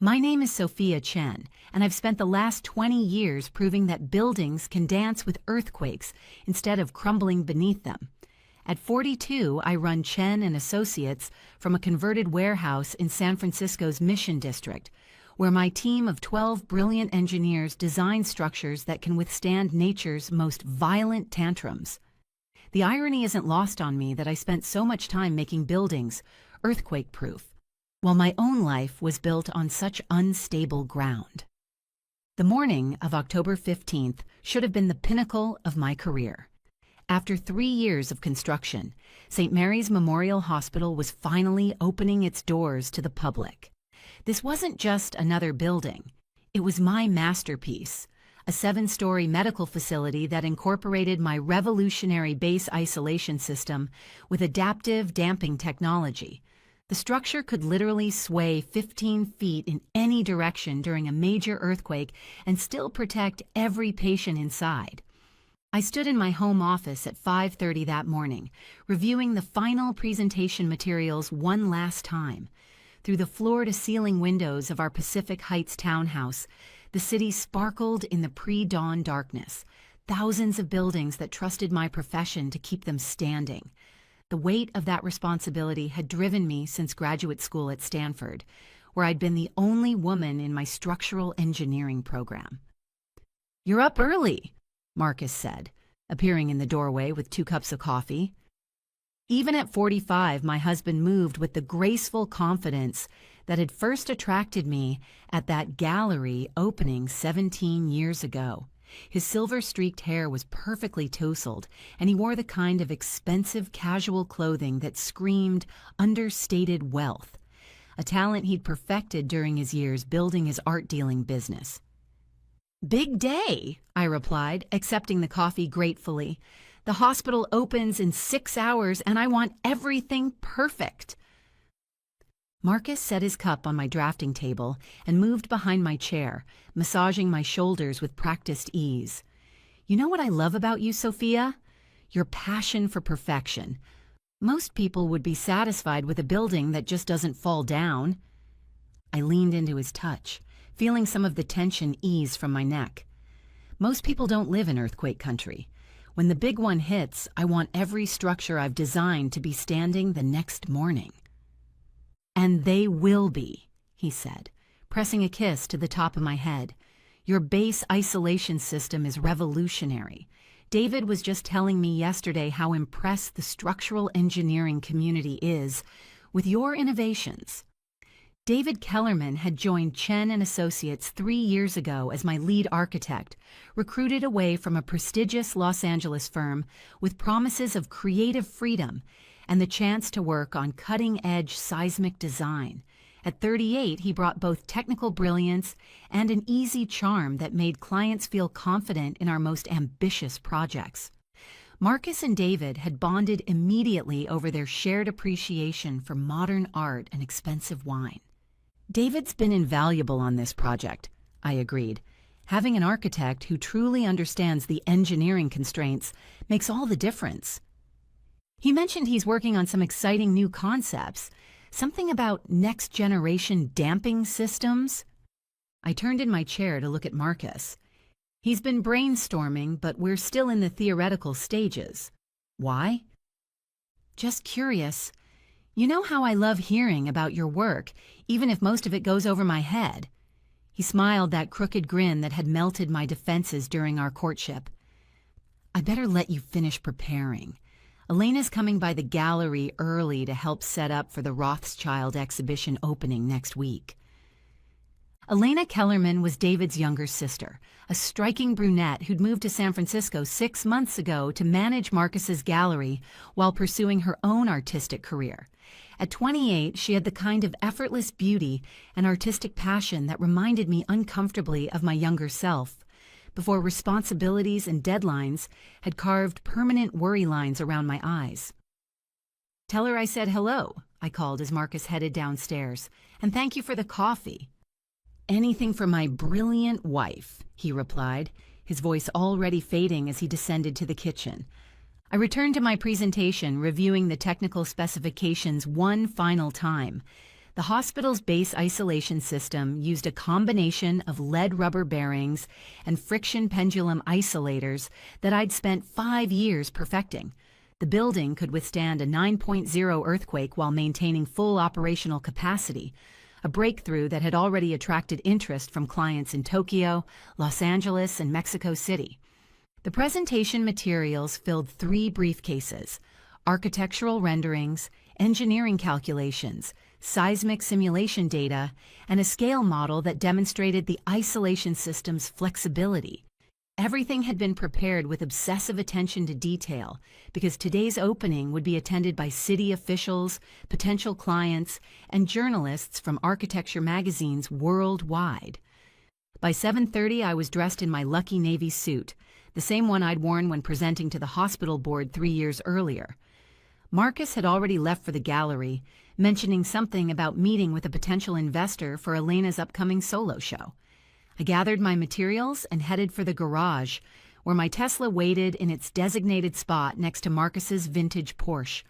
My name is Sophia Chen, and I've spent the last 20 years proving that buildings can dance with earthquakes instead of crumbling beneath them. At 42, I run Chen and Associates from a converted warehouse in San Francisco's Mission District, where my team of 12 brilliant engineers design structures that can withstand nature's most violent tantrums. The irony isn't lost on me that I spent so much time making buildings earthquake-proof, while my own life was built on such unstable ground. The morning of October 15th should have been the pinnacle of my career. After 3 years of construction, St. Mary's Memorial Hospital was finally opening its doors to the public. This wasn't just another building. It was my masterpiece, a 7-story medical facility that incorporated my revolutionary base isolation system with adaptive damping technology. The structure could literally sway 15 feet in any direction during a major earthquake and still protect every patient inside. I stood in my home office at 5:30 that morning, reviewing the final presentation materials one last time. Through the floor-to-ceiling windows of our Pacific Heights townhouse, the city sparkled in the pre-dawn darkness, thousands of buildings that trusted my profession to keep them standing. The weight of that responsibility had driven me since graduate school at Stanford, where I'd been the only woman in my structural engineering program. "You're up early," Marcus said, appearing in the doorway with 2 cups of coffee. Even at 45, my husband moved with the graceful confidence that had first attracted me at that gallery opening 17 years ago. His silver-streaked hair was perfectly tousled, and he wore the kind of expensive casual clothing that screamed understated wealth, a talent he'd perfected during his years building his art-dealing business. "Big day," I replied, accepting the coffee gratefully. "The hospital opens in 6 hours, and I want everything perfect." Marcus set his cup on my drafting table and moved behind my chair, massaging my shoulders with practiced ease. "You know what I love about you, Sophia? Your passion for perfection. Most people would be satisfied with a building that just doesn't fall down." I leaned into his touch, feeling some of the tension ease from my neck. Most people don't live in earthquake country. When the big one hits, I want every structure I've designed to be standing the next morning. "And they will be," he said, pressing a kiss to the top of my head. "Your base isolation system is revolutionary. David was just telling me yesterday how impressed the structural engineering community is with your innovations." David Kellerman had joined Chen and Associates 3 years ago as my lead architect, recruited away from a prestigious Los Angeles firm with promises of creative freedom and the chance to work on cutting-edge seismic design. At 38, he brought both technical brilliance and an easy charm that made clients feel confident in our most ambitious projects. Marcus and David had bonded immediately over their shared appreciation for modern art and expensive wine. "David's been invaluable on this project," I agreed. "Having an architect who truly understands the engineering constraints makes all the difference." He mentioned he's working on some exciting new concepts, something about next-generation damping systems. I turned in my chair to look at Marcus. "He's been brainstorming, but we're still in the theoretical stages." "Why?" "Just curious. You know how I love hearing about your work, even if most of it goes over my head." He smiled that crooked grin that had melted my defenses during our courtship. "I better let you finish preparing. Elena's coming by the gallery early to help set up for the Rothschild exhibition opening next week." Elena Kellerman was David's younger sister, a striking brunette who'd moved to San Francisco 6 months ago to manage Marcus's gallery while pursuing her own artistic career. At 28, she had the kind of effortless beauty and artistic passion that reminded me uncomfortably of my younger self, before responsibilities and deadlines had carved permanent worry lines around my eyes. "Tell her I said hello," I called as Marcus headed downstairs, "and thank you for the coffee." "Anything for my brilliant wife," he replied, his voice already fading as he descended to the kitchen. I returned to my presentation, reviewing the technical specifications one final time. The hospital's base isolation system used a combination of lead rubber bearings and friction pendulum isolators that I'd spent 5 years perfecting. The building could withstand a 9.0 earthquake while maintaining full operational capacity, a breakthrough that had already attracted interest from clients in Tokyo, Los Angeles, and Mexico City. The presentation materials filled 3 briefcases: architectural renderings, engineering calculations, seismic simulation data, and a scale model that demonstrated the isolation system's flexibility. Everything had been prepared with obsessive attention to detail because today's opening would be attended by city officials, potential clients, and journalists from architecture magazines worldwide. By 7:30, I was dressed in my lucky navy suit, the same one I'd worn when presenting to the hospital board 3 years earlier. Marcus had already left for the gallery, mentioning something about meeting with a potential investor for Elena's upcoming solo show. I gathered my materials and headed for the garage, where my Tesla waited in its designated spot next to Marcus's vintage Porsche.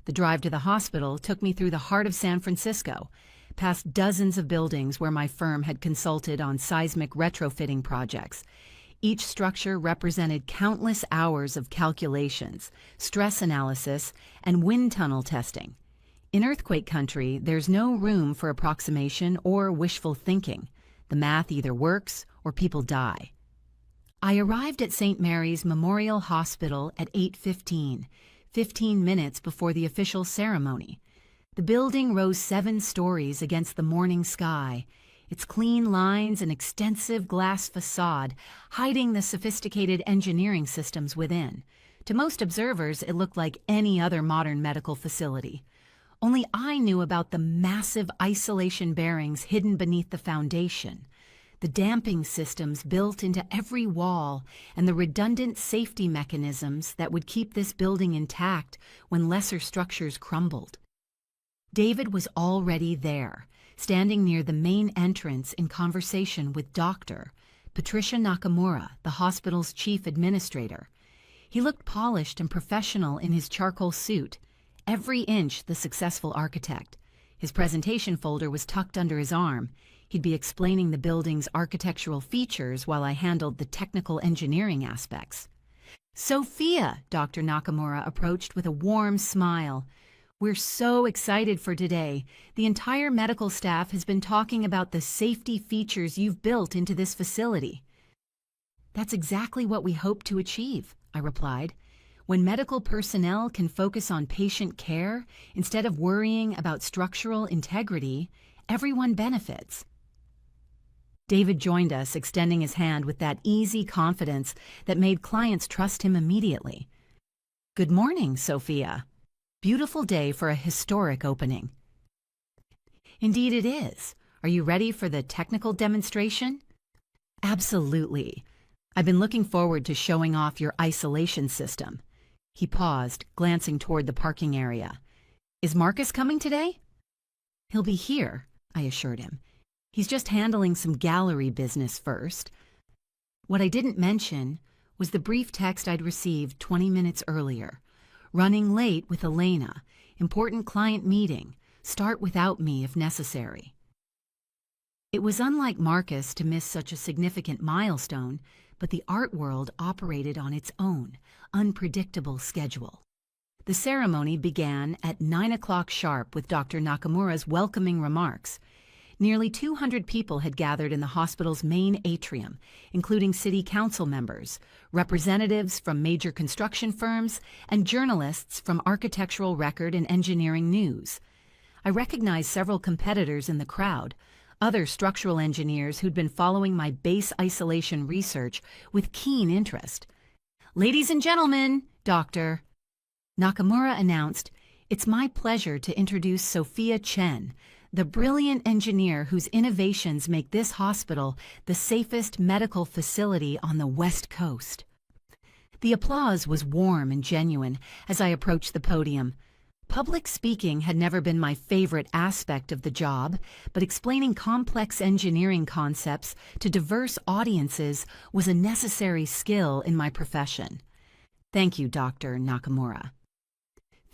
The drive to the hospital took me through the heart of San Francisco, past dozens of buildings where my firm had consulted on seismic retrofitting projects. Each structure represented countless hours of calculations, stress analysis, and wind tunnel testing. In earthquake country, there's no room for approximation or wishful thinking. The math either works or people die. I arrived at St. Mary's Memorial Hospital at 8:15, 15 minutes before the official ceremony. The building rose 7 stories against the morning sky, its clean lines and extensive glass facade hiding the sophisticated engineering systems within. To most observers, it looked like any other modern medical facility. Only I knew about the massive isolation bearings hidden beneath the foundation, the damping systems built into every wall, and the redundant safety mechanisms that would keep this building intact when lesser structures crumbled. David was already there, standing near the main entrance in conversation with Dr. Patricia Nakamura, the hospital's chief administrator. He looked polished and professional in his charcoal suit, every inch the successful architect. His presentation folder was tucked under his arm. He'd be explaining the building's architectural features while I handled the technical engineering aspects. "Sophia," Dr. Nakamura approached with a warm smile. "We're so excited for today. The entire medical staff has been talking about the safety features you've built into this facility." "That's exactly what we hope to achieve," I replied. "When medical personnel can focus on patient care instead of worrying about structural integrity, everyone benefits." David joined us, extending his hand with that easy confidence that made clients trust him immediately. "Good morning, Sophia. Beautiful day for a historic opening." "Indeed it is. Are you ready for the technical demonstration?" "Absolutely. I've been looking forward to showing off your isolation system." He paused, glancing toward the parking area. "Is Marcus coming today?" "He'll be here," I assured him. "He's just handling some gallery business first." What I didn't mention was the brief text I'd received 20 minutes earlier. "Running late with Elena. Important client meeting. Start without me if necessary." It was unlike Marcus to miss such a significant milestone, but the art world operated on its own, unpredictable schedule. The ceremony began at 9 o'clock sharp with Dr. Nakamura's welcoming remarks. Nearly 200 people had gathered in the hospital's main atrium, including city council members, representatives from major construction firms, and journalists from Architectural Record and Engineering News. I recognized several competitors in the crowd, other structural engineers who'd been following my base isolation research with keen interest. "Ladies and gentlemen, Dr. Nakamura announced, "It's my pleasure to introduce Sophia Chen, the brilliant engineer whose innovations make this hospital the safest medical facility on the West Coast." The applause was warm and genuine as I approached the podium. Public speaking had never been my favorite aspect of the job, but explaining complex engineering concepts to diverse audiences was a necessary skill in my profession. Thank you, Dr. Nakamura.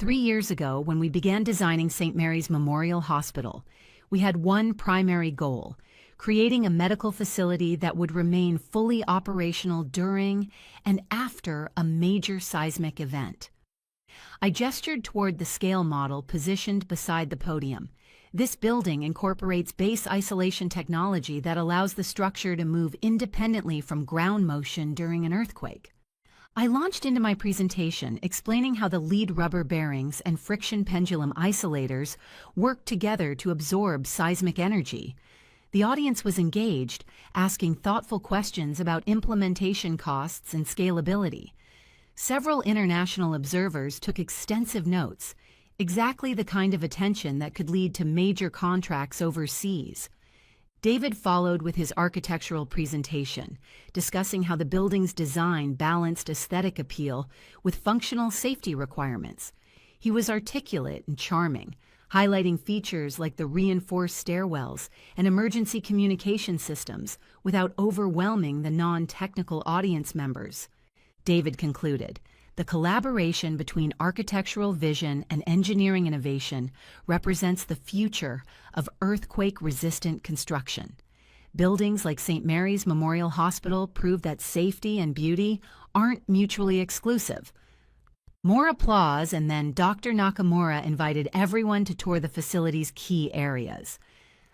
3 years ago, when we began designing St. Mary's Memorial Hospital, We had one primary goal: creating a medical facility that would remain fully operational during and after a major seismic event. I gestured toward the scale model positioned beside the podium. This building incorporates base isolation technology that allows the structure to move independently from ground motion during an earthquake. I launched into my presentation explaining how the lead rubber bearings and friction pendulum isolators work together to absorb seismic energy. The audience was engaged, asking thoughtful questions about implementation costs and scalability. Several international observers took extensive notes, exactly the kind of attention that could lead to major contracts overseas. David followed with his architectural presentation, discussing how the building's design balanced aesthetic appeal with functional safety requirements. He was articulate and charming, highlighting features like the reinforced stairwells and emergency communication systems without overwhelming the non-technical audience members. David concluded, "The collaboration between architectural vision and engineering innovation represents the future of earthquake-resistant construction. Buildings like St. Mary's Memorial Hospital prove that safety and beauty aren't mutually exclusive." More applause, and then Dr. Nakamura invited everyone to tour the facility's key areas.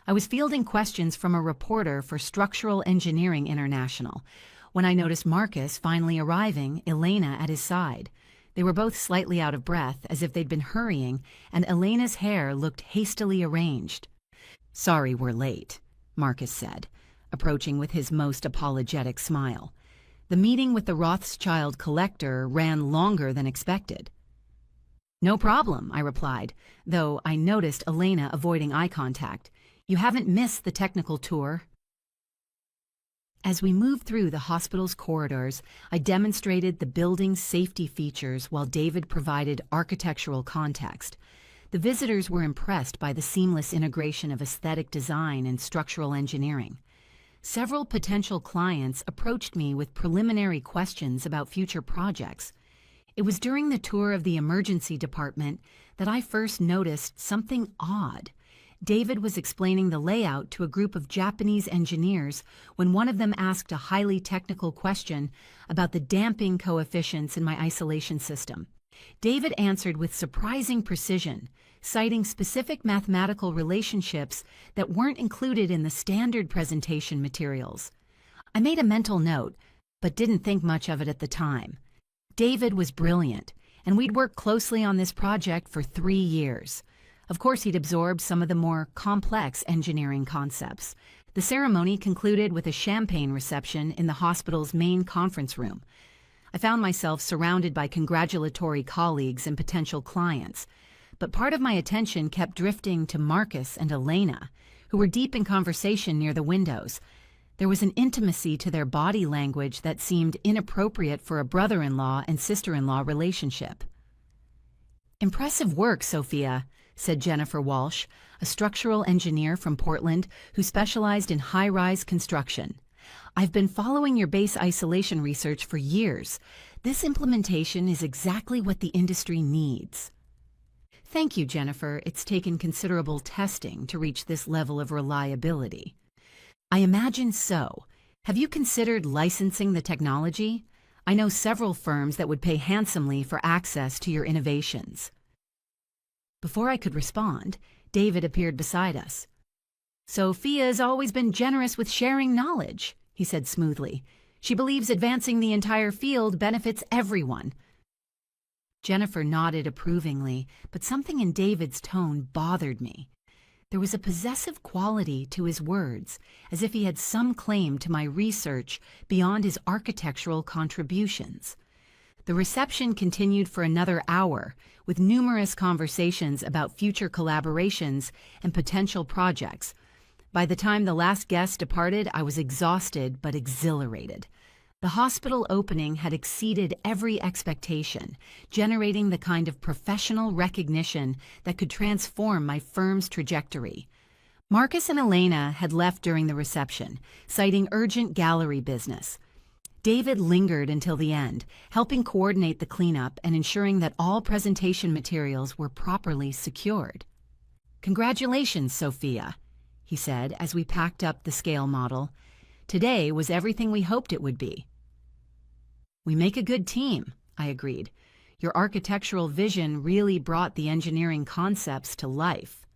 I was fielding questions from a reporter for Structural Engineering International when I noticed Marcus finally arriving, Elena at his side. They were both slightly out of breath, as if they'd been hurrying, and Elena's hair looked hastily arranged. "Sorry we're late," Marcus said, approaching with his most apologetic smile. "The meeting with the Rothschild collector ran longer than expected." "No problem," I replied, though I noticed Elena avoiding eye contact. "You haven't missed the technical tour." As we moved through the hospital's corridors, I demonstrated the building's safety features while David provided architectural context. The visitors were impressed by the seamless integration of aesthetic design and structural engineering. Several potential clients approached me with preliminary questions about future projects. It was during the tour of the emergency department that I first noticed something odd. David was explaining the layout to a group of Japanese engineers when one of them asked a highly technical question about the damping coefficients in my isolation system. David answered with surprising precision, citing specific mathematical relationships that weren't included in the standard presentation materials. I made a mental note, but didn't think much of it at the time. David was brilliant, and we'd worked closely on this project for 3 years. Of course, he'd absorbed some of the more complex engineering concepts. The ceremony concluded with a champagne reception in the hospital's main conference room. I found myself surrounded by congratulatory colleagues and potential clients, but part of my attention kept drifting to Marcus and Elena, who were deep in conversation near the windows. There was an intimacy to their body language that seemed inappropriate for a brother-in-law and sister-in-law relationship. "Impressive work, Sophia," said Jennifer Walsh, a structural engineer from Portland who specialized in high-rise construction. "I've been following your base isolation research for years. This implementation is exactly what the industry needs." "Thank you, Jennifer. It's taken considerable testing to reach this level of reliability." "I imagine so. Have you considered licensing the technology? I know several firms that would pay handsomely for access to your innovations." Before I could respond, David appeared beside us. "Sophia's always been generous with sharing knowledge," he said smoothly. "She believes advancing the entire field benefits everyone." Jennifer nodded approvingly, but something in David's tone bothered me. There was a possessive quality to his words, as if he had some claim to my research beyond his architectural contributions. The reception continued for another hour, with numerous conversations about future collaborations and potential projects. By the time the last guest departed, I was exhausted but exhilarated. The hospital opening had exceeded every expectation, generating the kind of professional recognition that could transform my firm's trajectory. Marcus and Elena had left during the reception, citing urgent gallery business. David lingered until the end, helping coordinate the cleanup and ensuring that all presentation materials were properly secured. "Congratulations, Sophia," he said as we packed up the scale model. Today was everything we hoped it would be. We make a good team, I agreed. Your architectural vision really brought the engineering concepts to life.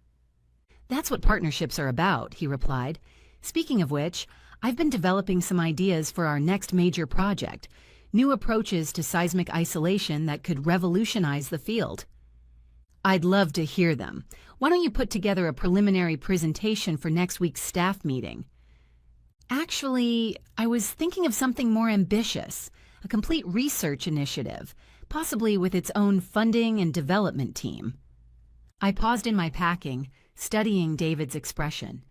That's what partnerships are about, he replied. Speaking of which, I've been developing some ideas for our next major project, new approaches to seismic isolation that could revolutionize the field. I'd love to hear them. Why don't you put together a preliminary presentation for next week's staff meeting? Actually, I was thinking of something more ambitious, a complete research initiative, possibly with its own funding and development team. I paused in my packing, studying David's expression.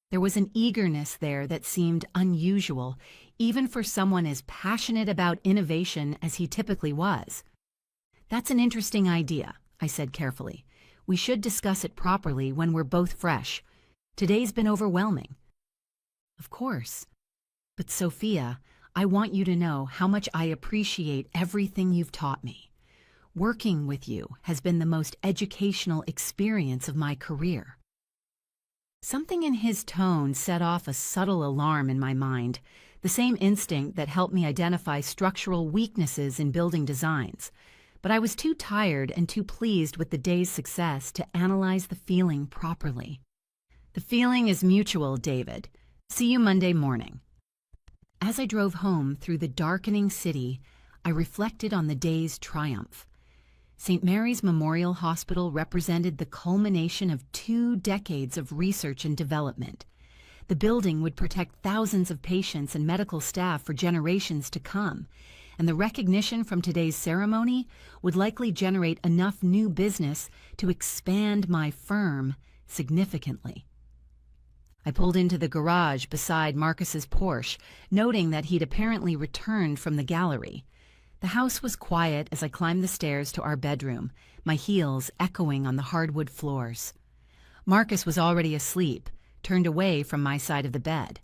There was an eagerness there that seemed unusual, even for someone as passionate about innovation as he typically was. That's an interesting idea, I said carefully. We should discuss it properly when we're both fresh. Today's been overwhelming. Of course. But Sophia, I want you to know how much I appreciate everything you've taught me. Working with you has been the most educational experience of my career. Something in his tone set off a subtle alarm in my mind, the same instinct that helped me identify structural weaknesses in building designs. But I was too tired and too pleased with the day's success to analyze the feeling properly. The feeling is mutual, David. See you Monday morning. As I drove home through the darkening city, I reflected on the day's triumph. St. Mary's Memorial Hospital represented the culmination of 2 decades of research and development. The building would protect thousands of patients and medical staff for generations to come, and the recognition from today's ceremony would likely generate enough new business to expand my firm significantly. I pulled into the garage beside Marcus's Porsche, noting that he'd apparently returned from the gallery. The house was quiet as I climbed the stairs to our bedroom, my heels echoing on the hardwood floors. Marcus was already asleep, turned away from my side of the bed.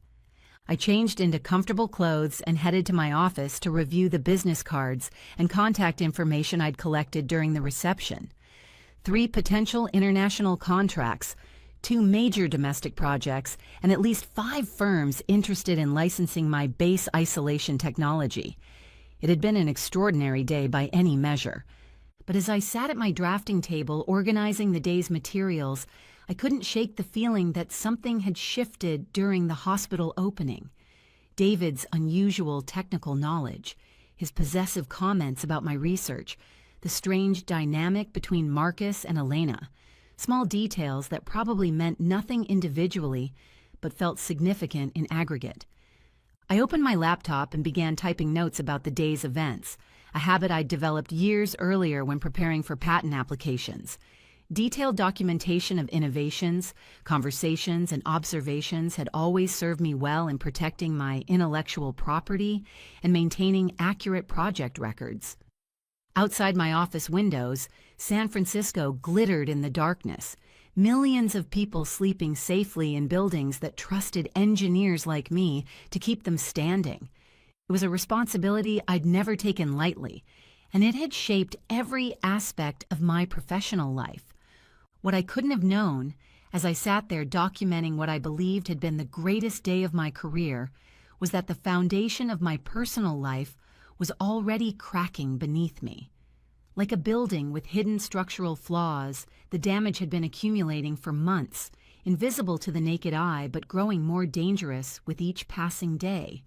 I changed into comfortable clothes and headed to my office to review the business cards and contact information I'd collected during the reception. 3 potential international contracts, 2 major domestic projects, and at least 5 firms interested in licensing my base isolation technology. It had been an extraordinary day by any measure. But as I sat at my drafting table organizing the day's materials, I couldn't shake the feeling that something had shifted during the hospital opening. David's unusual technical knowledge, his possessive comments about my research, the strange dynamic between Marcus and Elena, small details that probably meant nothing individually, but felt significant in aggregate. I opened my laptop and began typing notes about the day's events, a habit I'd developed years earlier when preparing for patent applications. Detailed documentation of innovations, conversations, and observations had always served me well in protecting my intellectual property and maintaining accurate project records. Outside my office windows, San Francisco glittered in the darkness, millions of people sleeping safely in buildings that trusted engineers like me to keep them standing. It was a responsibility I'd never taken lightly, and it had shaped every aspect of my professional life. What I couldn't have known, as I sat there documenting what I believed had been the greatest day of my career, was that the foundation of my personal life was already cracking beneath me. Like a building with hidden structural flaws, the damage had been accumulating for months, invisible to the naked eye but growing more dangerous with each passing day.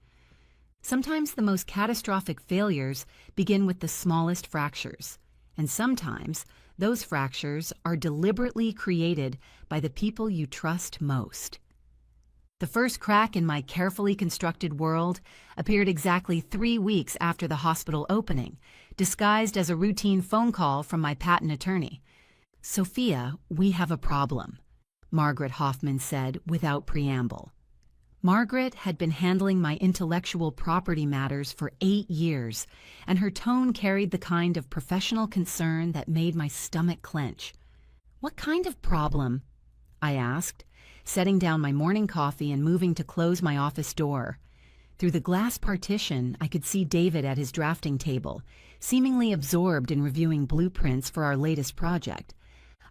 Sometimes the most catastrophic failures begin with the smallest fractures, and sometimes those fractures are deliberately created by the people you trust most. The first crack in my carefully constructed world appeared exactly 3 weeks after the hospital opening, disguised as a routine phone call from my patent attorney. "Sophia, we have a problem," Margaret Hoffman said without preamble. Margaret had been handling my intellectual property matters for 8 years, and her tone carried the kind of professional concern that made my stomach clench. "What kind of problem?" I asked, setting down my morning coffee and moving to close my office door. Through the glass partition, I could see David at his drafting table, seemingly absorbed in reviewing blueprints for our latest project.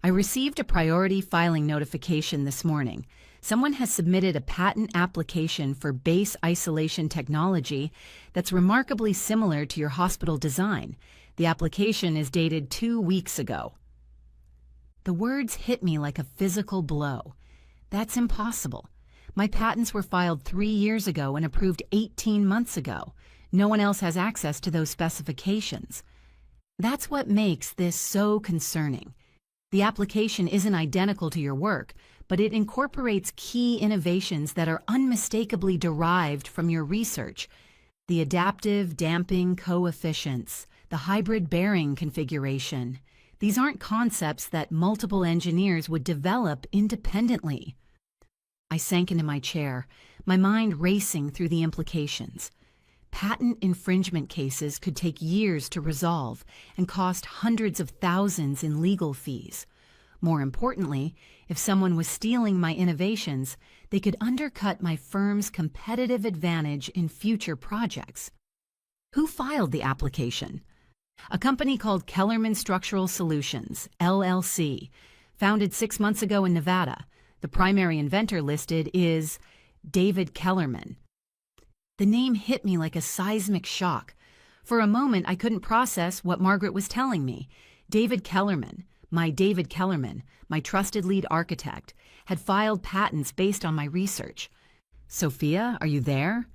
"I received a priority filing notification this morning. Someone has submitted a patent application for base isolation technology that's remarkably similar to your hospital design. The application is dated 2 weeks ago. The words hit me like a physical blow. That's impossible. My patents were filed 3 years ago and approved 18 months ago. No one else has access to those specifications. That's what makes this so concerning. The application isn't identical to your work, but it incorporates key innovations that are unmistakably derived from your research. The adaptive damping coefficients, the hybrid bearing configuration. These aren't concepts that multiple engineers would develop independently. I sank into my chair, my mind racing through the implications. Patent infringement cases could take years to resolve and cost hundreds of thousands in legal fees. More importantly, if someone was stealing my innovations, they could undercut my firm's competitive advantage in future projects. Who filed the application? A company called Kellerman Structural Solutions, LLC, founded 6 months ago in Nevada. The primary inventor listed is David Kellerman. The name hit me like a seismic shock. For a moment, I couldn't process what Margaret was telling me. David Kellerman, my trusted lead architect, had filed patents based on my research. Sophia, are you there?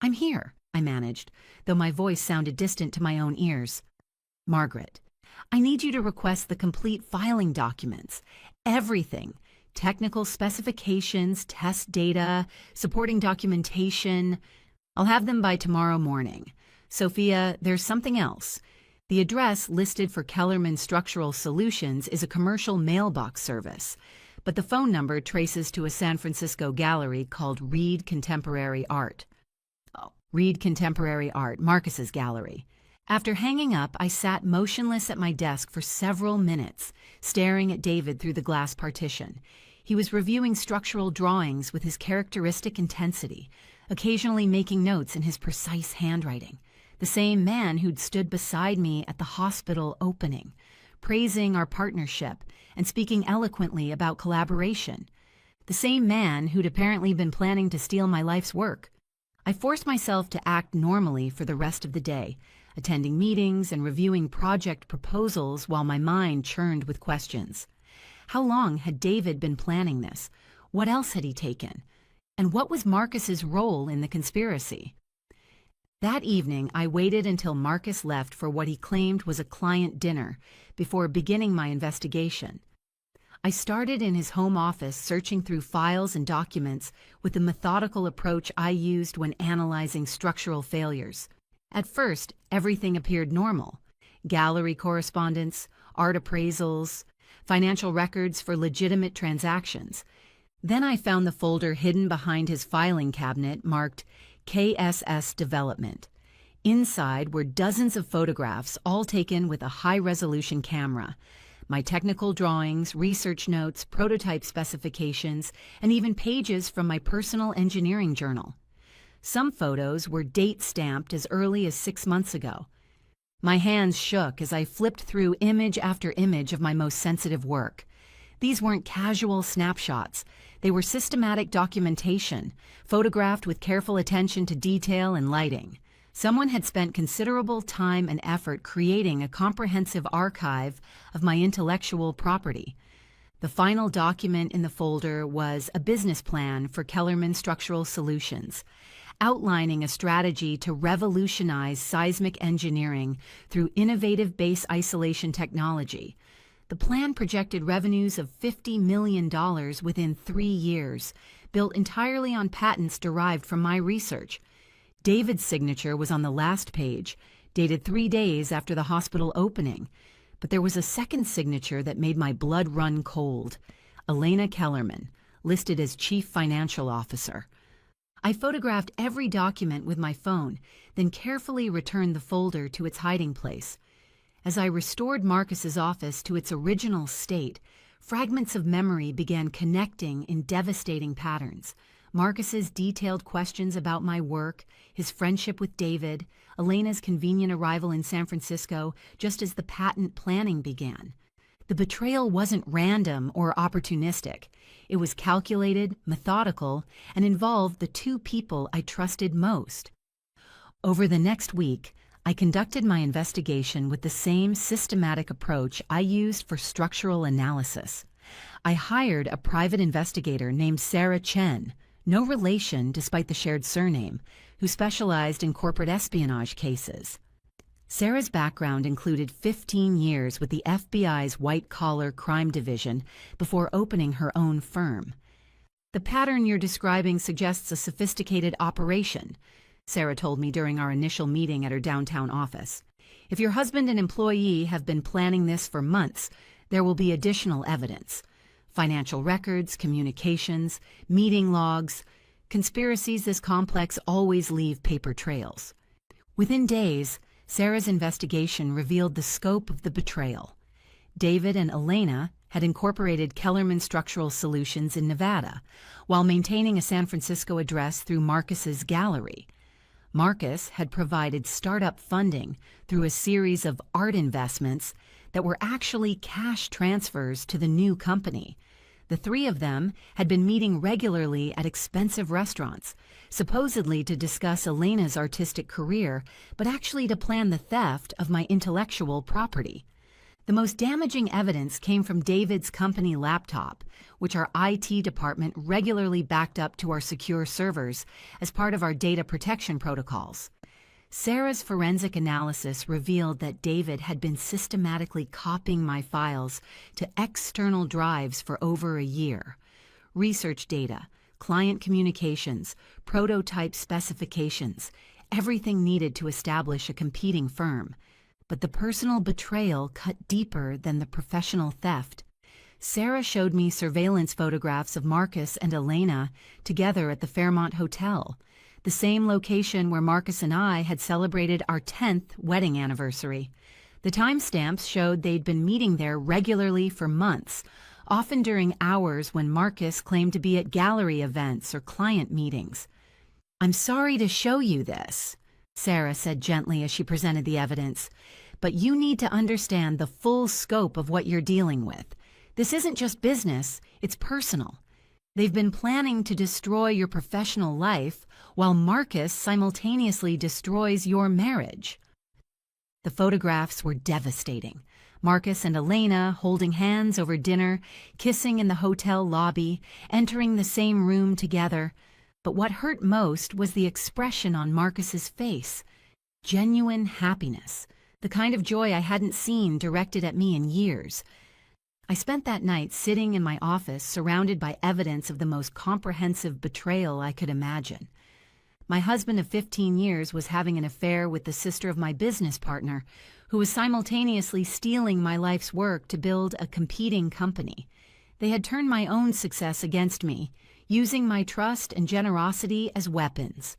I'm here, I managed, though my voice sounded distant to my own ears. Margaret, I need you to request the complete filing documents. Everything. Technical specifications, test data, supporting documentation. I'll have them by tomorrow morning. Sophia, there's something else. The address listed for Kellerman Structural Solutions is a commercial mailbox service, but the phone number traces to a San Francisco gallery called Reed Contemporary Art. Reed Contemporary Art, Marcus's gallery. After hanging up, I sat motionless at my desk for several minutes, staring at David through the glass partition. He was reviewing structural drawings with his characteristic intensity, occasionally making notes in his precise handwriting. The same man who'd stood beside me at the hospital opening, praising our partnership and speaking eloquently about collaboration. The same man who'd apparently been planning to steal my life's work. I forced myself to act normally for the rest of the day, attending meetings and reviewing project proposals while my mind churned with questions. How long had David been planning this? What else had he taken? And what was Marcus's role in the conspiracy? That evening, I waited until Marcus left for what he claimed was a client dinner before beginning my investigation. I started in his home office searching through files and documents with the methodical approach I used when analyzing structural failures. At first, everything appeared normal. Gallery correspondence, art appraisals, financial records for legitimate transactions. Then I found the folder hidden behind his filing cabinet marked KSS Development. Inside were dozens of photographs, all taken with a high-resolution camera. My technical drawings, research notes, prototype specifications, and even pages from my personal engineering journal. Some photos were date-stamped as early as 6 months ago. My hands shook as I flipped through image after image of my most sensitive work. These weren't casual snapshots. They were systematic documentation, photographed with careful attention to detail and lighting. Someone had spent considerable time and effort creating a comprehensive archive of my intellectual property. The final document in the folder was a business plan for Kellerman Structural Solutions, outlining a strategy to revolutionize seismic engineering through innovative base isolation technology. The plan projected revenues of $50 million within 3 years, built entirely on patents derived from my research. David's signature was on the last page, dated 3 days after the hospital opening, but there was a second signature that made my blood run cold. Elena Kellerman, listed as Chief Financial Officer. I photographed every document with my phone, then carefully returned the folder to its hiding place. As I restored Marcus's office to its original state, fragments of memory began connecting in devastating patterns. Marcus's detailed questions about my work, his friendship with David, Elena's convenient arrival in San Francisco just as the patent planning began. The betrayal wasn't random or opportunistic. It was calculated, methodical, and involved the two people I trusted most. Over the next week, I conducted my investigation with the same systematic approach I used for structural analysis. I hired a private investigator named Sarah Chen, no relation despite the shared surname, who specialized in corporate espionage cases. Sarah's background included 15 years with the FBI's white-collar crime division before opening her own firm. "The pattern you're describing suggests a sophisticated operation," Sarah told me during our initial meeting at her downtown office. "If your husband and employee have been planning this for months, there will be additional evidence. Financial records, communications, meeting logs. Conspiracies this complex always leave paper trails." Within days, Sarah's investigation revealed the scope of the betrayal. David and Elena had incorporated Kellerman Structural Solutions in Nevada, while maintaining a San Francisco address through Marcus's gallery. Marcus had provided startup funding through a series of art investments that were actually cash transfers to the new company. The three of them had been meeting regularly at expensive restaurants, supposedly to discuss Elena's artistic career, but actually to plan the theft of my intellectual property. The most damaging evidence came from David's company laptop, which our IT department regularly backed up to our secure servers as part of our data protection protocols. Sarah's forensic analysis revealed that David had been systematically copying my files to external drives for over a year. Research data, client communications, prototype specifications, everything needed to establish a competing firm. But the personal betrayal cut deeper than the professional theft. Sarah showed me surveillance photographs of Marcus and Elena together at the Fairmont Hotel, the same location where Marcus and I had celebrated our 10th wedding anniversary. The timestamps showed they'd been meeting there regularly for months, often during hours when Marcus claimed to be at gallery events or client meetings. "I'm sorry to show you this," Sarah said gently as she presented the evidence, "but you need to understand the full scope of what you're dealing with. This isn't just business, it's personal. They've been planning to destroy your professional life while Marcus simultaneously destroys your marriage." The photographs were devastating. Marcus and Elena holding hands over dinner, kissing in the hotel lobby, entering the same room together. But what hurt most was the expression on Marcus's face. Genuine happiness, the kind of joy I hadn't seen directed at me in years. I spent that night sitting in my office surrounded by evidence of the most comprehensive betrayal I could imagine. My husband of 15 years was having an affair with the sister of my business partner, who was simultaneously stealing my life's work to build a competing company. They had turned my own success against me, using my trust and generosity as weapons.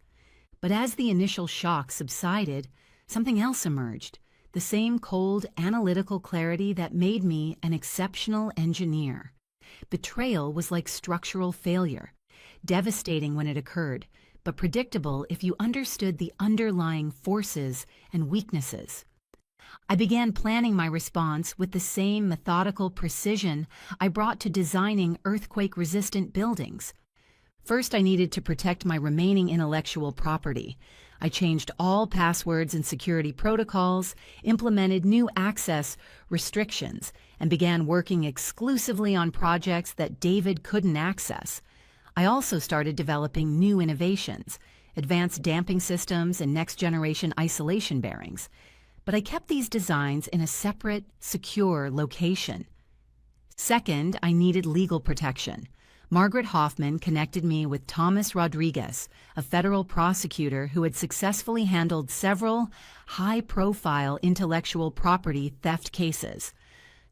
But as the initial shock subsided, something else emerged. The same cold, analytical clarity that made me an exceptional engineer. Betrayal was like structural failure, devastating when it occurred, but predictable if you understood the underlying forces and weaknesses. I began planning my response with the same methodical precision I brought to designing earthquake-resistant buildings. First, I needed to protect my remaining intellectual property. I changed all passwords and security protocols, implemented new access restrictions, and began working exclusively on projects that David couldn't access. I also started developing new innovations, advanced damping systems and next-generation isolation bearings. But I kept these designs in a separate, secure location. Second, I needed legal protection. Margaret Hoffman connected me with Thomas Rodriguez, a federal prosecutor who had successfully handled several high-profile intellectual property theft cases.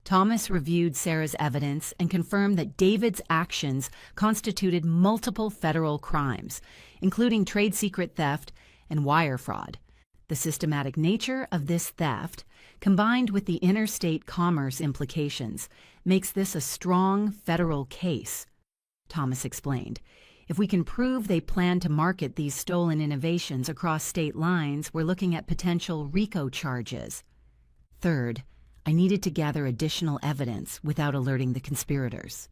Thomas reviewed Sarah's evidence and confirmed that David's actions constituted multiple federal crimes, including trade secret theft and wire fraud. The systematic nature of this theft, combined with the interstate commerce implications, makes this a strong federal case. Thomas explained, "If we can prove they plan to market these stolen innovations across state lines, we're looking at potential RICO charges." Third, I needed to gather additional evidence without alerting the conspirators.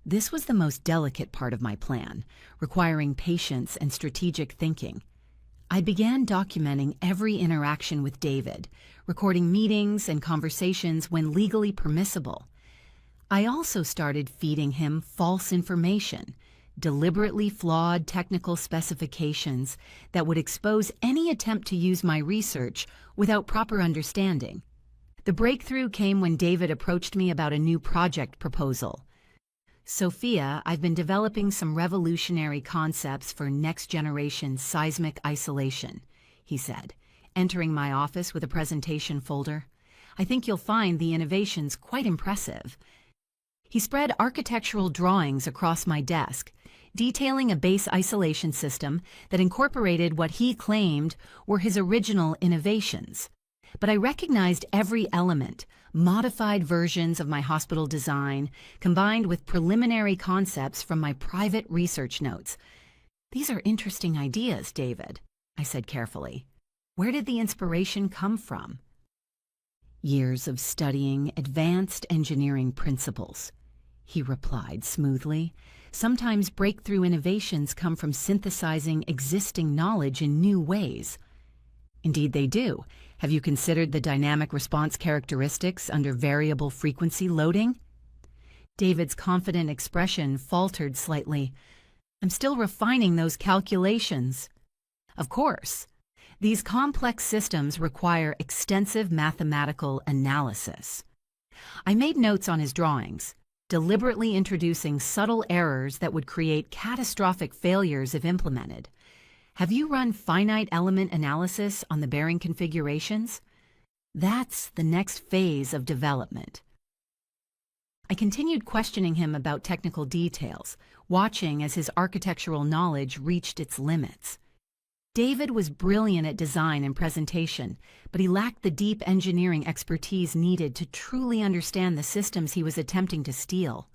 This was the most delicate part of my plan, requiring patience and strategic thinking. I began documenting every interaction with David, recording meetings and conversations when legally permissible. I also started feeding him false information, deliberately flawed technical specifications that would expose any attempt to use my research without proper understanding. The breakthrough came when David approached me about a new project proposal. "Sophia, I've been developing some revolutionary concepts for next-generation seismic isolation," he said, entering my office with a presentation folder. "I think you'll find the innovations quite impressive." He spread architectural drawings across my desk, detailing a base isolation system that incorporated what he claimed were his original innovations. But I recognized every element, modified versions of my hospital design, combined with preliminary concepts from my private research notes. "These are interesting ideas, David," I said carefully. "Where did the inspiration come from?" "Years of studying advanced engineering principles," he replied smoothly. "Sometimes breakthrough innovations come from synthesizing existing knowledge in new ways." "Indeed they do. Have you considered the dynamic response characteristics under variable frequency loading?" David's confident expression faltered slightly. "I'm still refining those calculations." "Of course. These complex systems require extensive mathematical analysis." I made notes on his drawings, deliberately introducing subtle errors that would create catastrophic failures if implemented. "Have you run finite element analysis on the bearing configurations?" "That's the next phase of development." I continued questioning him about technical details, watching as his architectural knowledge reached its limits. David was brilliant at design and presentation, but he lacked the deep engineering expertise needed to truly understand the systems he was attempting to steal.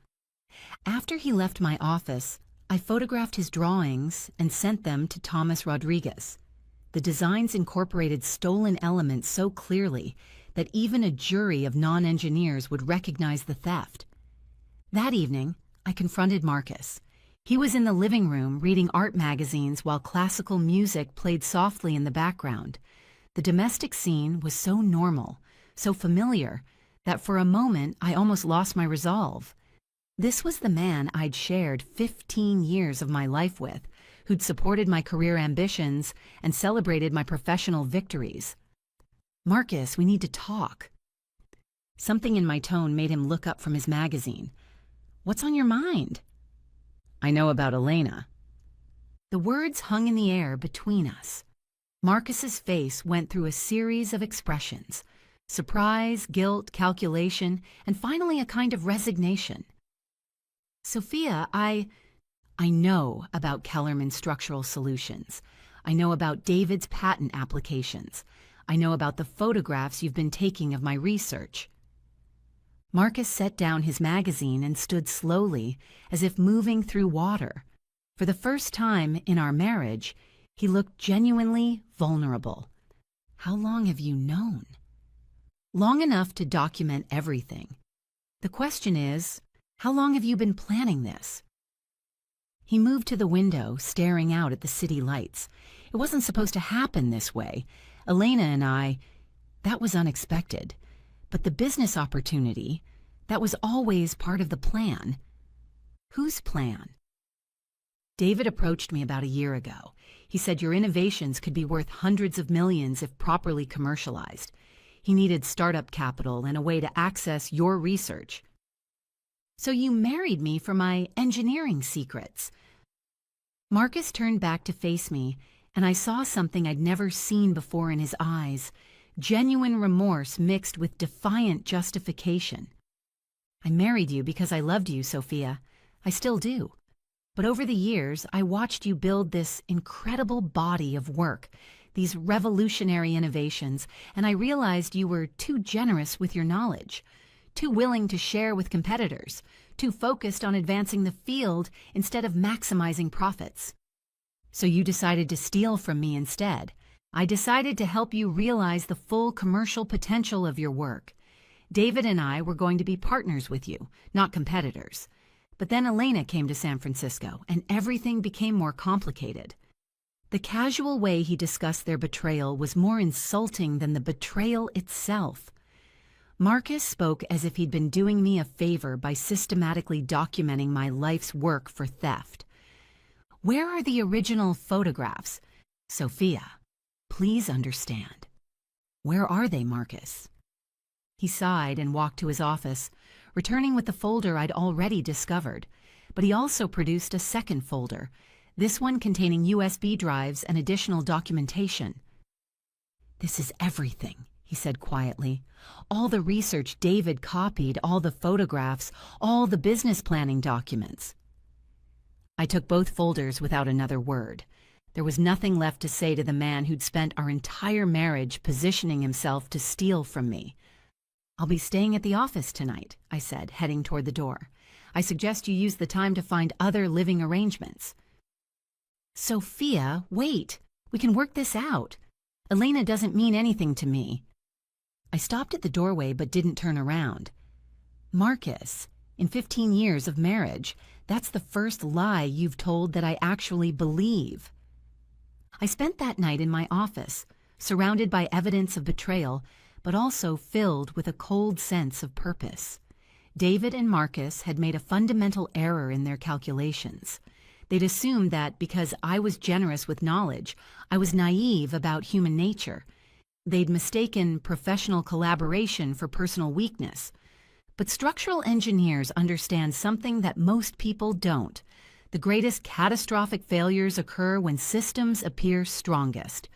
After he left my office, I photographed his drawings and sent them to Thomas Rodriguez. The designs incorporated stolen elements so clearly that even a jury of non-engineers would recognize the theft. That evening, I confronted Marcus. He was in the living room reading art magazines while classical music played softly in the background. The domestic scene was so normal, so familiar, that for a moment I almost lost my resolve. This was the man I'd shared 15 years of my life with, who'd supported my career ambitions and celebrated my professional victories. "Marcus, we need to talk." Something in my tone made him look up from his magazine. "What's on your mind?" "I know about Elena." The words hung in the air between us. Marcus's face went through a series of expressions: surprise, guilt, calculation, and finally a kind of resignation. "Sophia, I know about Kellerman's structural solutions. I know about David's patent applications. I know about the photographs you've been taking of my research." Marcus set down his magazine and stood slowly, as if moving through water. For the first time in our marriage, he looked genuinely vulnerable. "How long have you known?" "Long enough to document everything. The question is, how long have you been planning this?" He moved to the window, staring out at the city lights. "It wasn't supposed to happen this way. Elena and that was unexpected. But the business opportunity, that was always part of the plan." "Whose plan?" "David approached me about a year ago. He said your innovations could be worth hundreds of millions if properly commercialized. He needed startup capital and a way to access your research." "So you married me for my engineering secrets." Marcus turned back to face me, and I saw something I'd never seen before in his eyes: genuine remorse mixed with defiant justification. "I married you because I loved you, Sophia. I still do. But over the years, I watched you build this incredible body of work, these revolutionary innovations, and I realized you were too generous with your knowledge, too willing to share with competitors, too focused on advancing the field instead of maximizing profits. So you decided to steal from me instead. I decided to help you realize the full commercial potential of your work. David and I were going to be partners with you, not competitors. But then Elena came to San Francisco, and everything became more complicated. The casual way he discussed their betrayal was more insulting than the betrayal itself. Marcus spoke as if he'd been doing me a favor by systematically documenting my life's work for theft. Where are the original photographs? Sophia, please understand. Where are they, Marcus? He sighed and walked to his office, returning with the folder I'd already discovered. But he also produced a second folder, this one containing USB drives and additional documentation. This is everything, he said quietly. All the research David copied, all the photographs, all the business planning documents. I took both folders without another word. There was nothing left to say to the man who'd spent our entire marriage positioning himself to steal from me. I'll be staying at the office tonight, I said, heading toward the door. I suggest you use the time to find other living arrangements. Sophia, wait. We can work this out. Elena doesn't mean anything to me. I stopped at the doorway but didn't turn around. Marcus, in 15 years of marriage, that's the first lie you've told that I actually believe. I spent that night in my office, surrounded by evidence of betrayal, but also filled with a cold sense of purpose. David and Marcus had made a fundamental error in their calculations. They'd assumed that because I was generous with knowledge, I was naive about human nature. They'd mistaken professional collaboration for personal weakness. But structural engineers understand something that most people don't. The greatest catastrophic failures occur when systems appear strongest.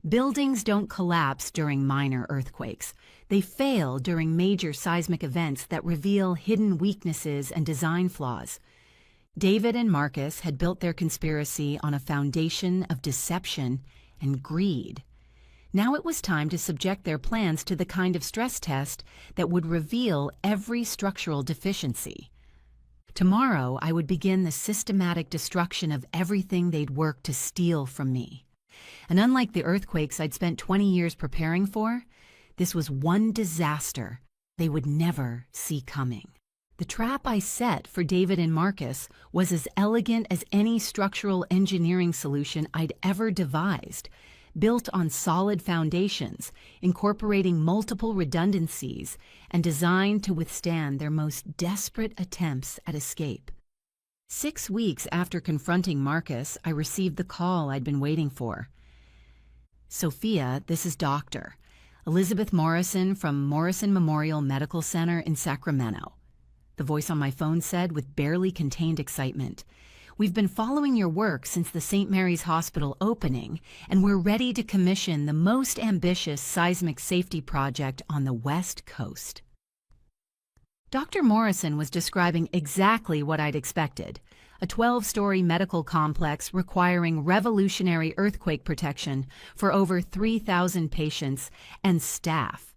Buildings don't collapse during minor earthquakes. They fail during major seismic events that reveal hidden weaknesses and design flaws. David and Marcus had built their conspiracy on a foundation of deception and greed. Now it was time to subject their plans to the kind of stress test that would reveal every structural deficiency. Tomorrow, I would begin the systematic destruction of everything they'd worked to steal from me. And unlike the earthquakes I'd spent 20 years preparing for, this was one disaster they would never see coming. The trap I set for David and Marcus was as elegant as any structural engineering solution I'd ever devised, built on solid foundations, incorporating multiple redundancies, and designed to withstand their most desperate attempts at escape. 6 weeks after confronting Marcus, I received the call I'd been waiting for. Sophia, this is Dr. Elizabeth Morrison from Morrison Memorial Medical Center in Sacramento. The voice on my phone said with barely contained excitement. We've been following your work since the St. Mary's Hospital opening, and we're ready to commission the most ambitious seismic safety project on the West Coast. Dr. Morrison was describing exactly what I'd expected, a 12-story medical complex requiring revolutionary earthquake protection for over 3,000 patients and staff.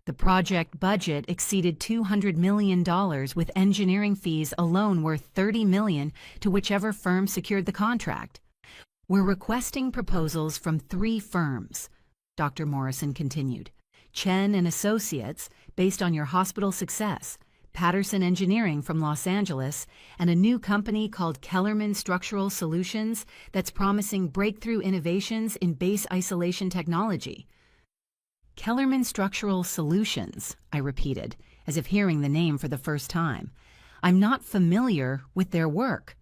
The project budget exceeded $200 million, with engineering fees alone worth $30 million to whichever firm secured the contract. We're requesting proposals from 3 firms, Dr. Morrison continued. Chen and Associates, based on your hospital success, Patterson Engineering from Los Angeles, and a new company called Kellerman Structural Solutions that's promising breakthrough innovations in base isolation technology. Kellerman Structural Solutions, I repeated, as if hearing the name for the first time. I'm not familiar with their work.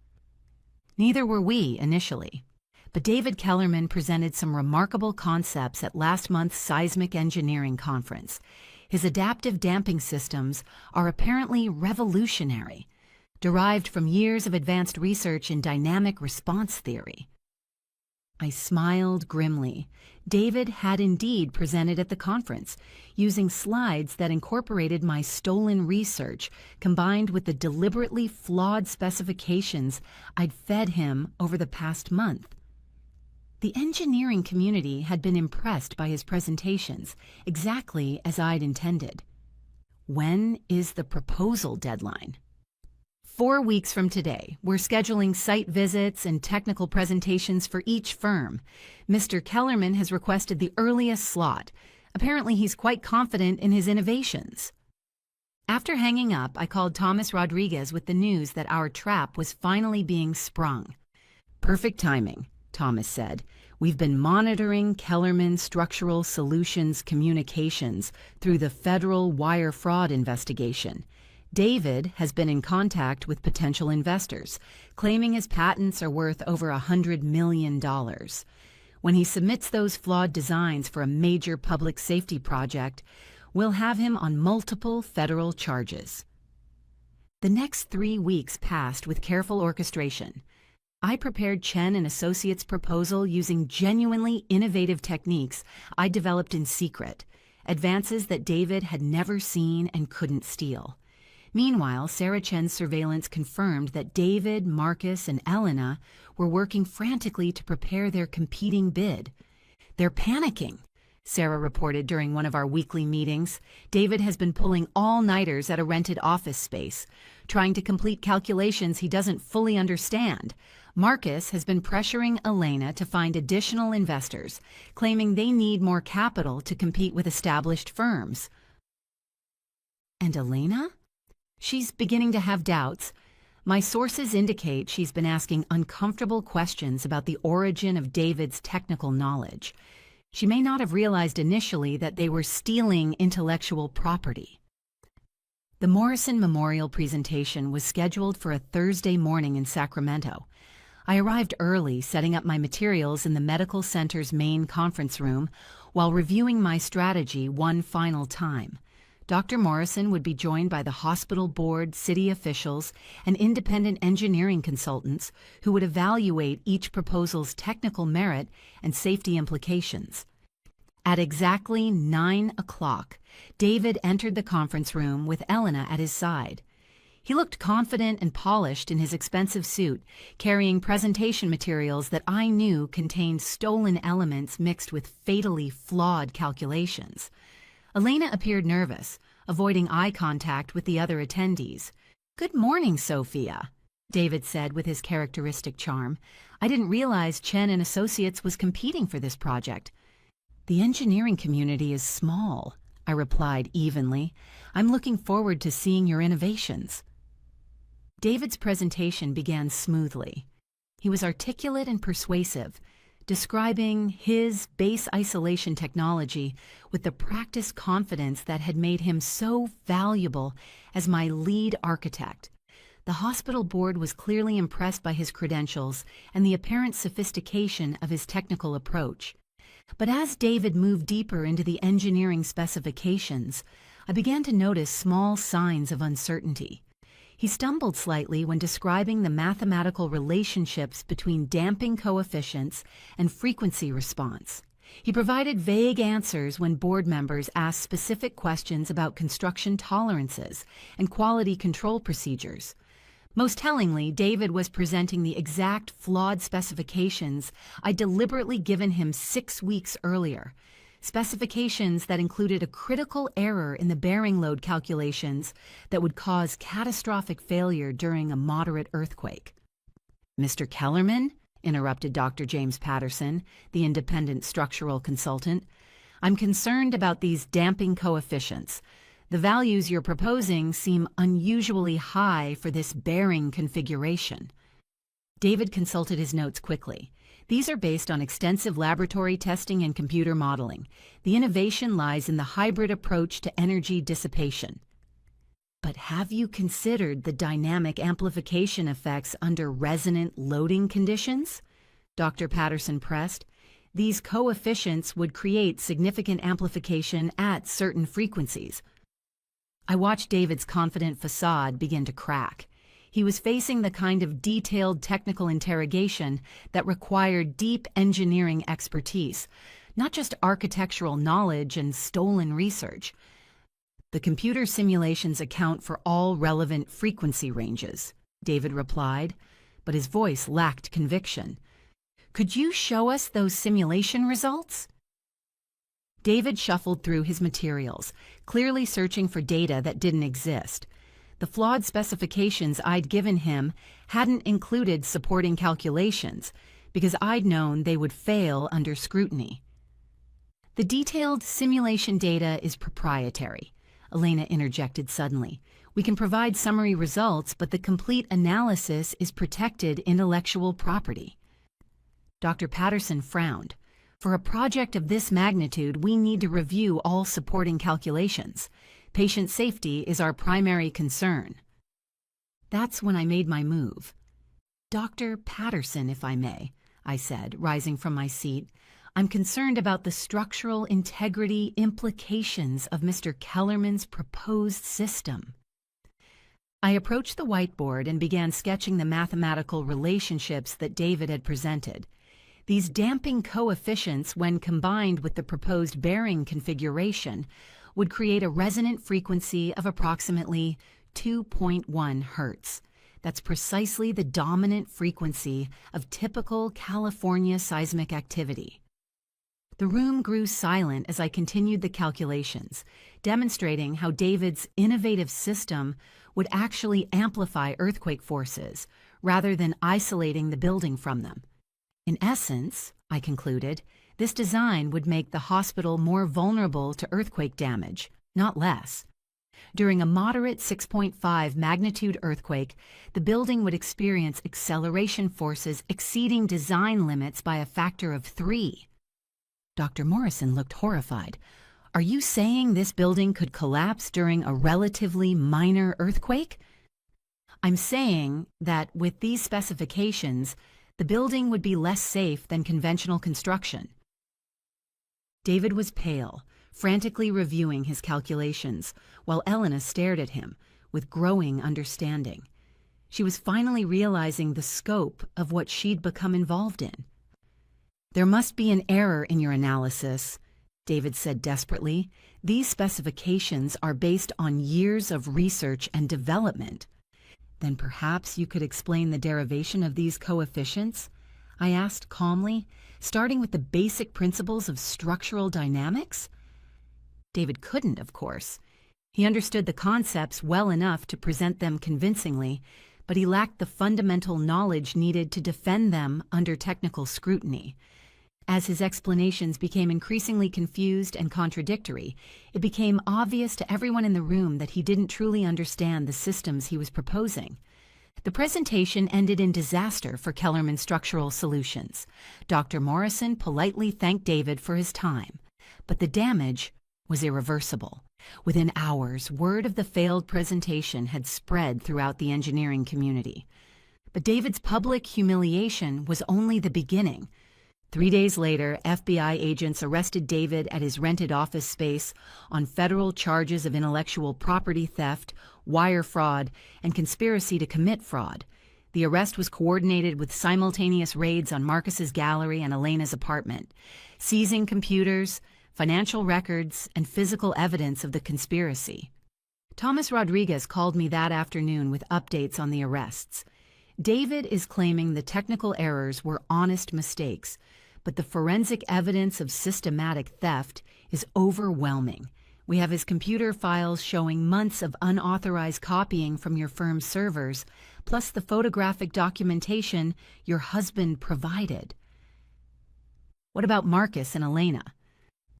Neither were we initially. But David Kellerman presented some remarkable concepts at last month's Seismic Engineering Conference. His adaptive damping systems are apparently revolutionary, derived from years of advanced research in dynamic response theory. I smiled grimly. David had indeed presented at the conference, using slides that incorporated my stolen research combined with the deliberately flawed specifications I'd fed him over the past month. The engineering community had been impressed by his presentations, exactly as I'd intended. When is the proposal deadline? 4 weeks from today. We're scheduling site visits and technical presentations for each firm. Mr. Kellerman has requested the earliest slot. Apparently he's quite confident in his innovations. After hanging up, I called Thomas Rodriguez with the news that our trap was finally being sprung. "Perfect timing," Thomas said. "We've been monitoring Kellerman Structural Solutions communications through the federal wire fraud investigation. David has been in contact with potential investors, claiming his patents are worth over $100 million. When he submits those flawed designs for a major public safety project, we'll have him on multiple federal charges." The next 3 weeks passed with careful orchestration. I prepared Chen and Associates' proposal using genuinely innovative techniques I developed in secret, advances that David had never seen and couldn't steal. Meanwhile, Sarah Chen's surveillance confirmed that David, Marcus, and Elena were working frantically to prepare their competing bid. "They're panicking," Sarah reported during one of our weekly meetings. "David has been pulling all-nighters at a rented office space, trying to complete calculations he doesn't fully understand. Marcus has been pressuring Elena to find additional investors, claiming they need more capital to compete with established firms." "And Elena? She's beginning to have doubts. My sources indicate she's been asking uncomfortable questions about the origin of David's technical knowledge. She may not have realized initially that they were stealing intellectual property." The Morrison Memorial presentation was scheduled for a Thursday morning in Sacramento. I arrived early, setting up my materials in the medical center's main conference room while reviewing my strategy one final time. Dr. Morrison would be joined by the hospital board, city officials, and independent engineering consultants who would evaluate each proposal's technical merit and safety implications. At exactly 9 o'clock, David entered the conference room with Elena at his side. He looked confident and polished in his expensive suit, carrying presentation materials that I knew contained stolen elements mixed with fatally flawed calculations. Elena appeared nervous, avoiding eye contact with the other attendees. "Good morning, Sophia," David said with his characteristic charm. "I didn't realize Chen and Associates was competing for this project." "The engineering community is small," I replied evenly. "I'm looking forward to seeing your innovations." David's presentation began smoothly. He was articulate and persuasive, describing his base isolation technology with the practiced confidence that had made him so valuable as my lead architect. The hospital board was clearly impressed by his credentials and the apparent sophistication of his technical approach. But as David moved deeper into the engineering specifications, I began to notice small signs of uncertainty. He stumbled slightly when describing the mathematical relationships between damping coefficients and frequency response. He provided vague answers when board members asked specific questions about construction tolerances and quality control procedures. Most tellingly, David was presenting the exact flawed specifications I'd deliberately given him 6 weeks earlier. Specifications that included a critical error in the bearing load calculations that would cause catastrophic failure during a moderate earthquake. "Mr. Kellerman," interrupted Dr. James Patterson, the independent structural consultant, "I'm concerned about these damping coefficients. The values you're proposing seem unusually high for this bearing configuration." David consulted his notes quickly. "These are based on extensive laboratory testing and computer modeling. The innovation lies in the hybrid approach to energy dissipation." "But have you considered the dynamic amplification effects under resonant loading conditions?" Dr. Patterson pressed. "These coefficients would create significant amplification at certain frequencies." I watched David's confident facade begin to crack. He was facing the kind of detailed technical interrogation that required deep engineering expertise, not just architectural knowledge and stolen research. "The computer simulations account for all relevant frequency ranges," David replied, but his voice lacked conviction. "Could you show us those simulation results?" David shuffled through his materials, clearly searching for data that didn't exist. The flawed specifications I'd given him hadn't included supporting calculations, because I'd known they would fail under scrutiny. "The detailed simulation data is proprietary. Elena interjected suddenly. "We can provide summary results, but the complete analysis is protected intellectual property." Dr. Patterson frowned. "For a project of this magnitude, we need to review all supporting calculations. Patient safety is our primary concern." That's when I made my move. "Dr. Patterson, if I may," I said, rising from my seat, "I'm concerned about the structural integrity implications of Mr. Kellerman's proposed system." I approached the whiteboard and began sketching the mathematical relationships that David had presented. These damping coefficients, when combined with the proposed bearing configuration, would create a resonant frequency of approximately 2.1 Hertz. That's precisely the dominant frequency of typical California seismic activity. The room grew silent as I continued the calculations, demonstrating how David's innovative system would actually amplify earthquake forces rather than isolating the building from them. In essence, I concluded, this design would make the hospital more vulnerable to earthquake damage, not less. During a moderate 6.5 magnitude earthquake, the building would experience acceleration forces exceeding design limits by a factor of 3. Dr. Morrison looked horrified. "Are you saying this building could collapse during a relatively minor earthquake?" "I'm saying that with these specifications, the building would be less safe than conventional construction." David was pale, frantically reviewing his calculations, while Elena stared at him with growing understanding. She was finally realizing the scope of what she'd become involved in. "There must be an error in your analysis," David said desperately. "These specifications are based on years of research and development." "Then perhaps you could explain the derivation of these coefficients?" I asked calmly, "starting with the basic principles of structural dynamics?" David couldn't, of course. He understood the concepts well enough to present them convincingly, but he lacked the fundamental knowledge needed to defend them under technical scrutiny. As his explanations became increasingly confused and contradictory, it became obvious to everyone in the room that he didn't truly understand the systems he was proposing. The presentation ended in disaster for Kellerman Structural Solutions. Dr. Morrison politely thanked David for his time, but the damage was irreversible. Within hours, word of the failed presentation had spread throughout the engineering community. But David's public humiliation was only the beginning. 3 days later, FBI agents arrested David at his rented office space on federal charges of intellectual property theft, wire fraud, and conspiracy to commit fraud. The arrest was coordinated with simultaneous raids on Marcus's gallery and Elena's apartment, seizing computers, financial records, and physical evidence of the conspiracy. Thomas Rodriguez called me that afternoon with updates on the arrests. David is claiming the technical errors were honest mistakes, but the forensic evidence of systematic theft is overwhelming. We have his computer files showing months of unauthorized copying from your firm's servers, plus the photographic documentation your husband provided. What about Marcus and Elena?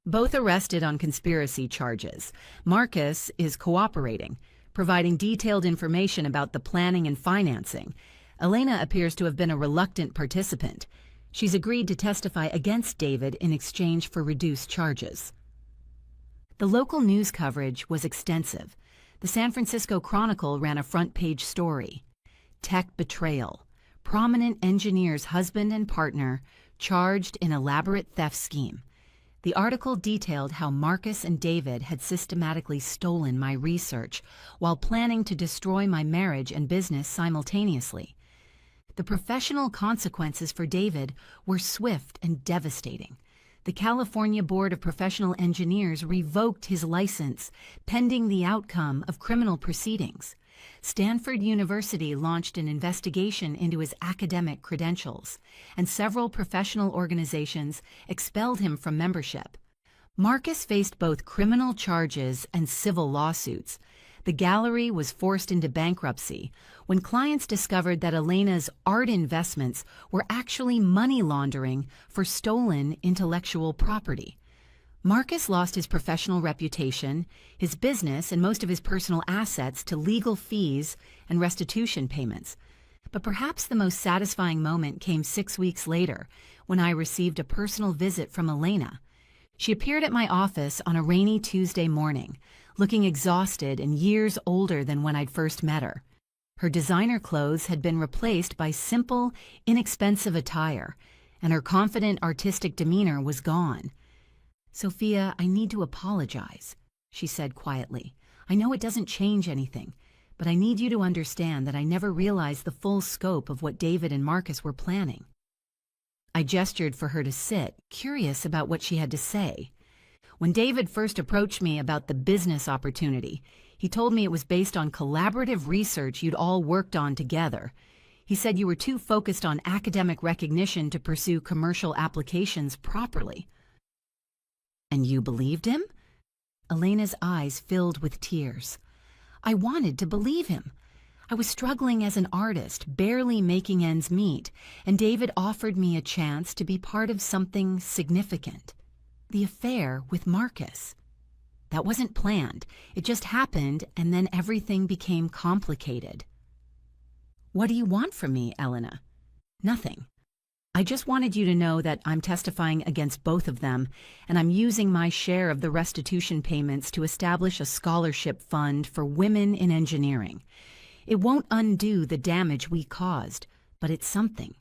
Both arrested on conspiracy charges. Marcus is cooperating, providing detailed information about the planning and financing. Elena appears to have been a reluctant participant. She's agreed to testify against David in exchange for reduced charges. The local news coverage was extensive. The San Francisco Chronicle ran a front-page story. Tech betrayal. Prominent engineer's husband and partner charged in elaborate theft scheme. The article detailed how Marcus and David had systematically stolen my research while planning to destroy my marriage and business simultaneously. The professional consequences for David were swift and devastating. The California Board of Professional Engineers revoked his license pending the outcome of criminal proceedings. Stanford University launched an investigation into his academic credentials, and several professional organizations expelled him from membership. Marcus faced both criminal charges and civil lawsuits. The gallery was forced into bankruptcy when clients discovered that Elena's art investments were actually money laundering for stolen intellectual property. Marcus lost his professional reputation, his business, and most of his personal assets to legal fees and restitution payments. But perhaps the most satisfying moment came 6 weeks later, when I received a personal visit from Elena. She appeared at my office on a rainy Tuesday morning, looking exhausted and years older than when I'd first met her. Her designer clothes had been replaced by simple, inexpensive attire, and her confident, artistic demeanor was gone. "Sophia, I need to apologize," she said quietly. "I know it doesn't change anything, but I need you to understand that I never realized the full scope of what David and Marcus were planning." I gestured for her to sit, curious about what she had to say. "When David first approached me about the business opportunity, he told me it was based on collaborative research you'd all worked on together. He said you were too focused on academic recognition to pursue commercial applications properly." "And you believed him?" Elena's eyes filled with tears. I wanted to believe him. I was struggling as an artist, barely making ends meet, and David offered me a chance to be part of something significant. The affair with Marcus. That wasn't planned. It just happened, and then everything became complicated. "What do you want from me, Elena?" "Nothing. I just wanted you to know that I'm testifying against both of them, and I'm using my share of the restitution payments to establish a scholarship fund for women in engineering. It won't undo the damage we caused, but it's something."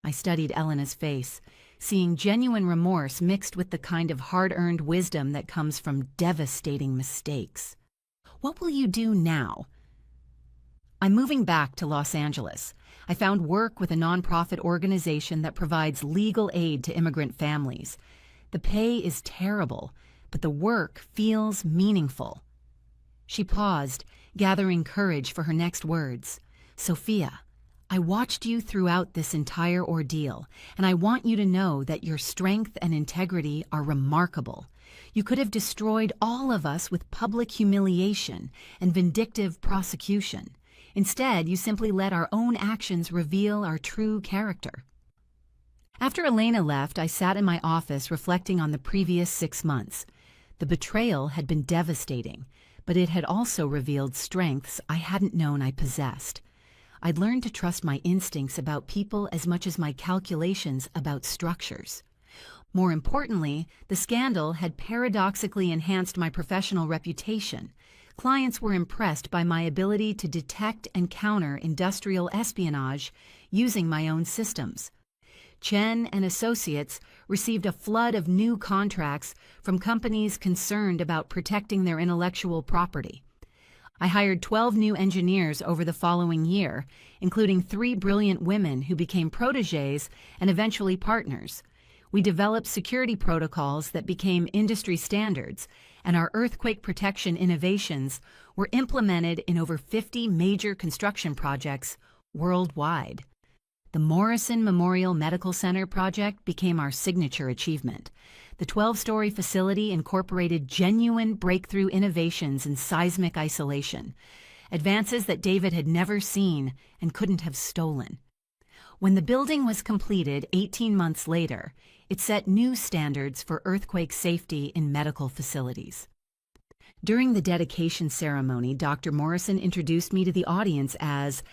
I studied Elena's face, seeing genuine remorse mixed with the kind of hard-earned wisdom that comes from devastating mistakes. "What will you do now?" "I'm moving back to Los Angeles. I found work with a nonprofit organization that provides legal aid to immigrant families. The pay is terrible, but the work feels meaningful." She paused, gathering courage for her next words. "Sophia, I watched you throughout this entire ordeal, and I want you to know that your strength and integrity are remarkable. You could have destroyed all of us with public humiliation and vindictive prosecution. Instead, you simply let our own actions reveal our true character." After Elena left, I sat in my office reflecting on the previous 6 months. The betrayal had been devastating, but it had also revealed strengths I hadn't known I possessed. I'd learned to trust my instincts about people as much as my calculations about structures. More importantly, the scandal had paradoxically enhanced my professional reputation. Clients were impressed by my ability to detect and counter industrial espionage using my own systems. Chen and Associates received a flood of new contracts from companies concerned about protecting their intellectual property. I hired 12 new engineers over the following year, including 3 brilliant women who became protégés and eventually partners. We developed security protocols that became industry standards, and our earthquake protection innovations were implemented in over 50 major construction projects worldwide. The Morrison Memorial Medical Center project became our signature achievement. The 12-story facility incorporated genuine breakthrough innovations in seismic isolation, advances that David had never seen and couldn't have stolen. When the building was completed 18 months later, it set new standards for earthquake safety in medical facilities. During the dedication ceremony, Dr. Morrison introduced me to the audience as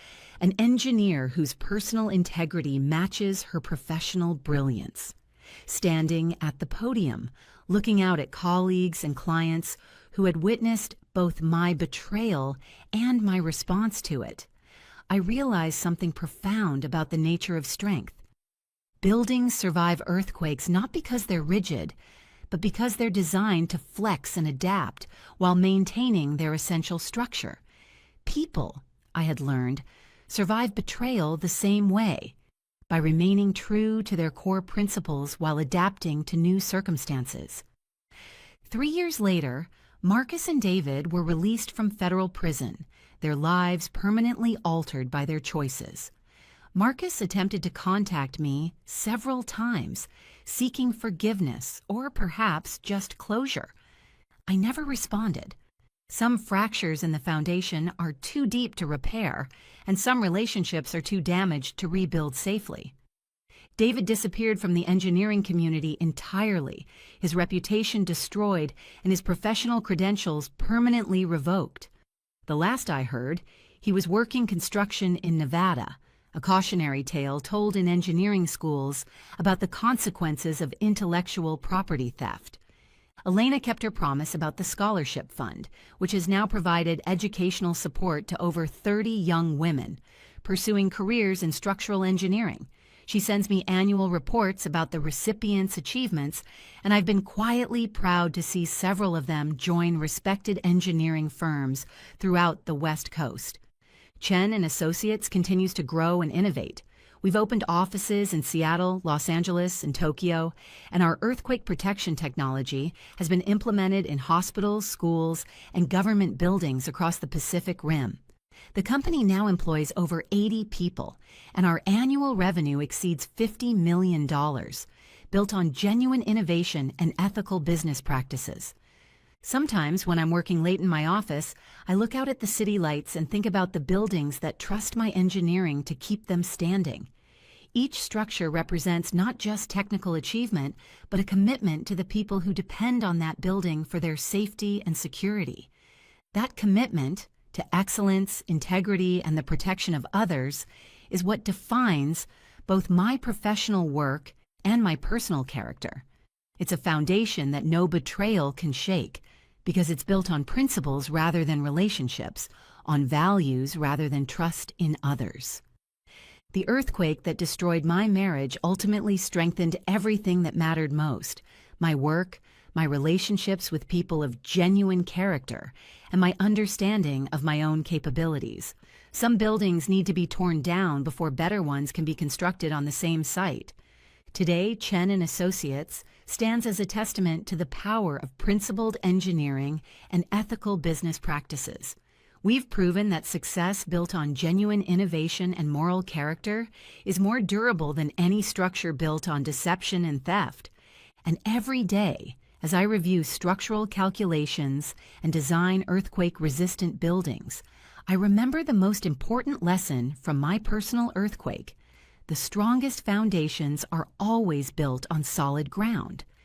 an engineer whose personal integrity matches her professional brilliance. Standing at the podium, looking out at colleagues and clients who had witnessed both my betrayal and my response to it, I realized something profound about the nature of strength. Buildings survive earthquakes not because they're rigid, but because they're designed to flex and adapt while maintaining their essential structure. People, I had learned, survive betrayal the same way, by remaining true to their core principles while adapting to new circumstances. 3 years later, Marcus and David were released from federal prison, their lives permanently altered by their choices. Marcus attempted to contact me several times, seeking forgiveness or perhaps just closure. I never responded. Some fractures in the foundation are too deep to repair, and some relationships are too damaged to rebuild safely. David disappeared from the engineering community entirely, his reputation destroyed, and his professional credentials permanently revoked. The last I heard, he was working construction in Nevada, a cautionary tale told in engineering schools about the consequences of intellectual property theft. Elena kept her promise about the scholarship fund, which has now provided educational support to over 30 young women pursuing careers in structural engineering. She sends me annual reports about the recipients' achievements, and I've been quietly proud to see several of them join respected engineering firms throughout the West Coast. Chen and Associates continues to grow and innovate. We've opened offices in Seattle, Los Angeles, and Tokyo, and our earthquake protection technology has been implemented in hospitals, schools, and government buildings across the Pacific Rim. The company now employs over 80 people, and our annual revenue exceeds $50 million, built on genuine innovation and ethical business practices. Sometimes, when I'm working late in my office, I look out at the city lights and think about the buildings that trust my engineering to keep them standing. Each structure represents not just technical achievement, but a commitment to the people who depend on that building for their safety and security. That commitment to excellence, integrity, and the protection of others is what defines both my professional work and my personal character. It's a foundation that no betrayal can shake, because it's built on principles rather than relationships, on values rather than trust in others. The earthquake that destroyed my marriage ultimately strengthened everything that mattered most: my work, my relationships with people of genuine character, and my understanding of my own capabilities. Some buildings need to be torn down before better ones can be constructed on the same site. Today, Chen and Associates stands as a testament to the power of principled engineering and ethical business practices. We've proven that success built on genuine innovation and moral character is more durable than any structure built on deception and theft. And every day, as I review structural calculations and design earthquake-resistant buildings, I remember the most important lesson from my personal earthquake: the strongest foundations are always built on solid ground.